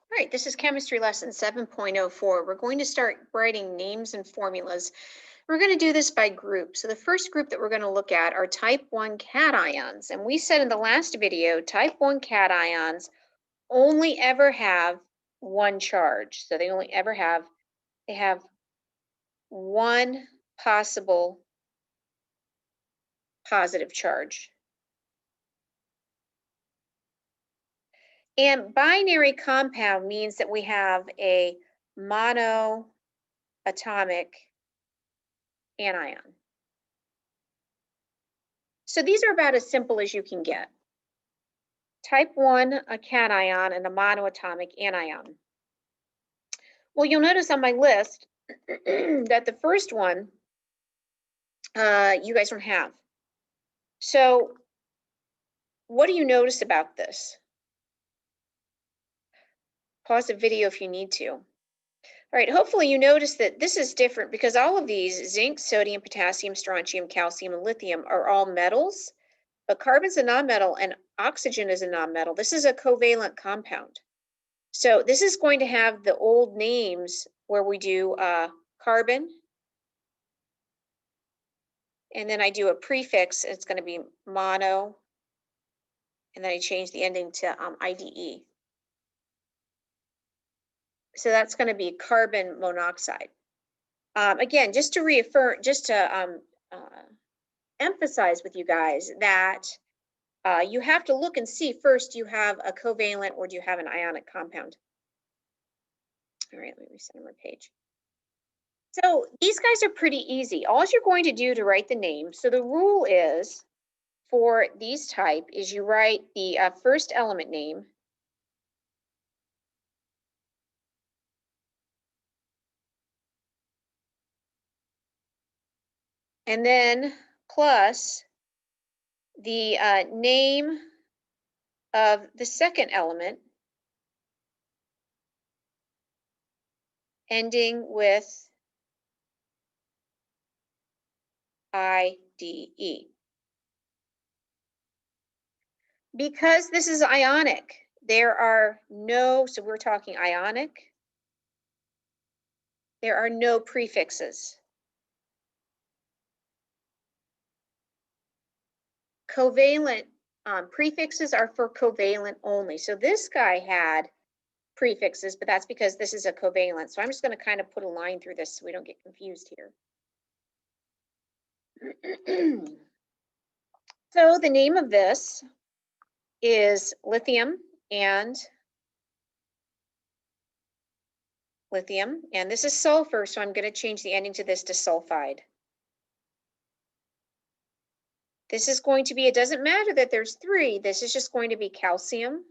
All right, this is chemistry lesson 7.04. We're going to start writing names and formulas. We're going to do this by group. So the first group that we're going to look at are type 1 cations. And we said in the last video, type 1 cations only ever have one charge. So they only ever have one possible positive charge. And binary compound means that we have a monoatomic anion. So these are about as simple as you can get. Type 1, a cation, and a monoatomic anion. Well, you'll notice on my list that the first one you guys don't have. So what do you notice about this? Pause the video if you need to. All right, hopefully you notice that this is different because all of these, zinc, sodium, potassium, strontium, calcium, and lithium, are all metals, but carbon's a nonmetal and oxygen is a nonmetal. This is a covalent compound. So this is going to have the old names where we do carbon, and then I do a prefix, it's going to be mono, and then I change the ending to IDE. So that's going to be carbon monoxide. Again, just to reaffirm, just to emphasize with you guys that you have to look and see first, do you have a covalent or do you have an ionic compound? All right, let me reset my page. So these guys are pretty easy. All you're going to do to write the name, so the rule is for these type is you write the first element name, and then plus the name of the second element ending with IDE. Because this is ionic, there are no, so we're talking ionic, there are no prefixes. Covalent prefixes are for covalent only. So this guy had prefixes, but that's because this is a covalent. So I'm just going to kind of put a line through this so we don't get confused here. So the name of this is lithium, and this is sulfur, so I'm going to change the ending to this to sulfide. This is going to be, it doesn't matter that there's three, this is just going to be calcium.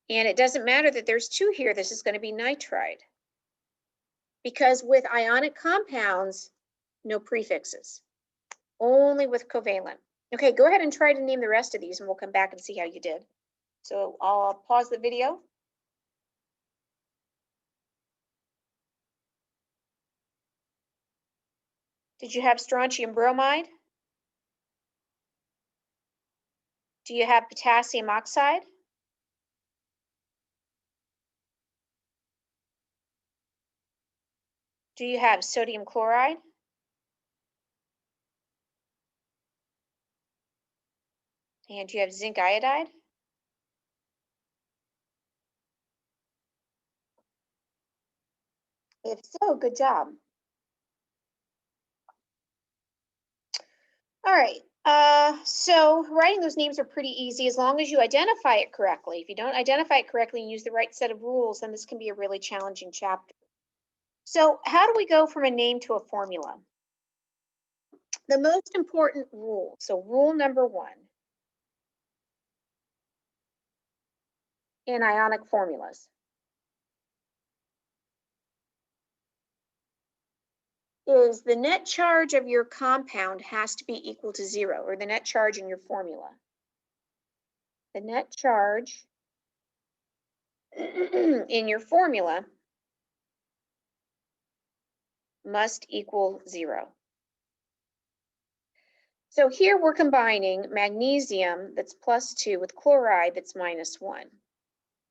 And it doesn't matter that there's two here, this is going to be nitride. Because with ionic compounds, no prefixes, only with covalent. Okay, go ahead and try to name the rest of these and we'll come back and see how you did. So I'll pause the video. Did you have strontium bromide? Do you have potassium oxide? Do you have sodium chloride? And do you have zinc iodide? If so, good job. All right, so writing those names are pretty easy as long as you identify it correctly. If you don't identify it correctly and use the right set of rules, then this can be a really challenging chapter. So how do we go from a name to a formula? The most important rule, so rule number 1 in ionic formulas is the net charge of your compound has to be equal to 0, or the net charge in your formula. The net charge in your formula must equal 0. So here we're combining magnesium that's +2 with chloride that's -1.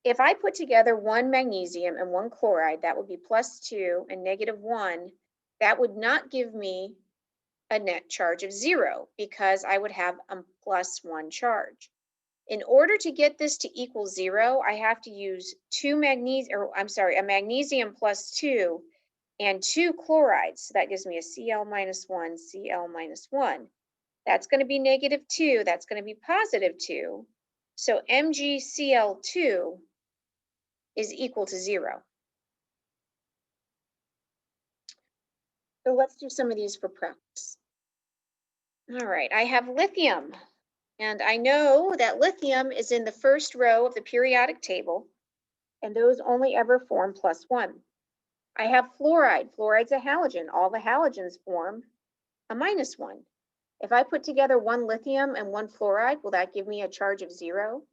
if I put together one magnesium and one chloride, that would be +2 and -1. That would not give me a net charge of 0 because I would have a +1 charge. In order to get this to equal 0, I have to use a magnesium +2 and 2 chlorides. So that gives me a Cl -1, Cl -1. That's going to be -2. That's going to be +2. So MgCl2 is equal to 0. So let's do some of these for practice. All right, I have lithium. And I know that lithium is in the first row of the periodic table, and those only ever form +1. I have fluoride. Fluoride's a halogen. All the halogens form a -1. If I put together one lithium and one fluoride, will that give me a charge of 0?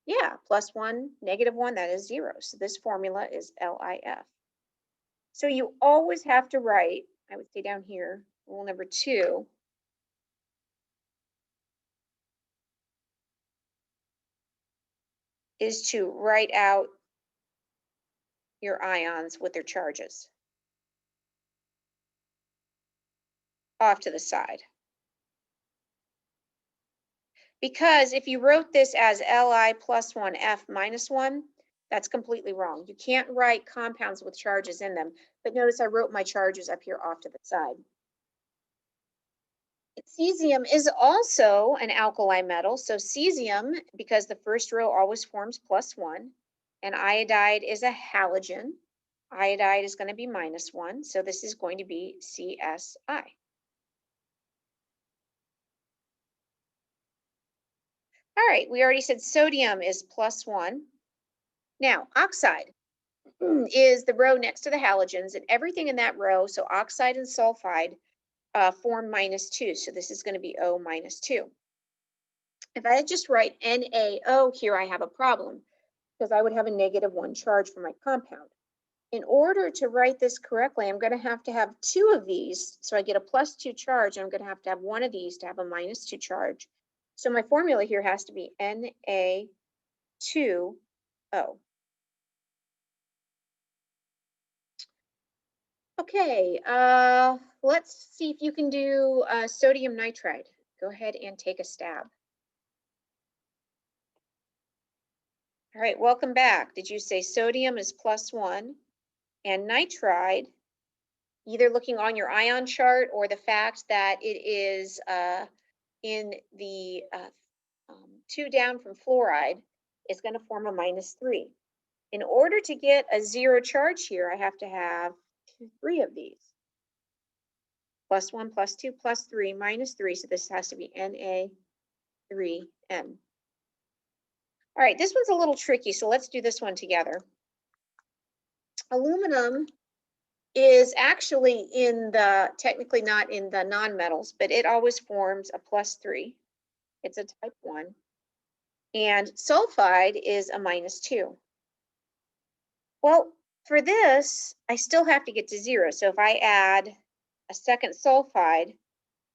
Yeah, +1, -1, that is 0. So this formula is LiF. So you always have to write, I would say down here, rule number 2, is to write out your ions with their charges off to the side. Because if you wrote this as Li +1 F -1, that's completely wrong. You can't write compounds with charges in them. But notice I wrote my charges up here off to the side. Cesium is also an alkali metal. So cesium, because the first row always forms +1, and iodide is a halogen. Iodide is going to be -1. So this is going to be CSI. All right, we already said sodium is +1. Now, oxide is the row next to the halogens, and everything in that row, so oxide and sulfide, form -2. So this is going to be O -2. If I just write NaO here, I have a problem because I would have a -1 charge for my compound. In order to write this correctly, I'm going to have 2 of these. So I get a +2 charge, and I'm going to have one of these to have a -2 charge. So my formula here has to be Na2O. Okay, let's see if you can do sodium nitride. Go ahead and take a stab. All right, welcome back. Did you say sodium is +1 and nitride, either looking on your ion chart or the fact that it is in the 2 down from fluoride, is going to form a -3. In order to get a 0 charge here, I have to have 3 of these. +1, +2, +3, -3. So this has to be Na3N. All right, this one's a little tricky, so let's do this one together. Aluminum is actually technically not in the nonmetals, but it always forms a +3. It's a type 1. And sulfide is a -2. Well, for this, I still have to get to 0. So if I add a second sulfide,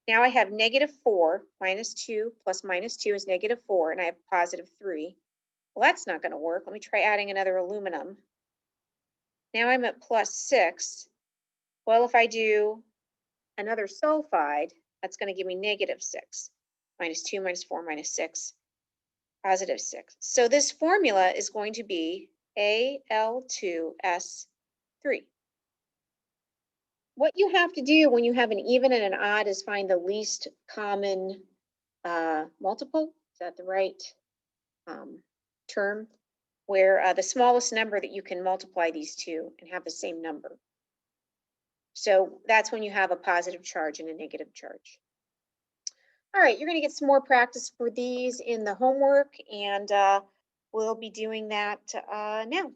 now I have -4, -2 plus -2 is -4, and I have +3. Well, that's not going to work. Let me try adding another aluminum. Now I'm at +6. Well, if I do another sulfide, that's going to give me -6. -2, -4, -6, +6. So this formula is going to be Al2S3. What you have to do when you have an even and an odd is find the least common multiple. Is that the right term? Where the smallest number that you can multiply these two and have the same number. So that's when you have a positive charge and a negative charge. All right, you're going to get some more practice for these in the homework, and we'll be doing that now.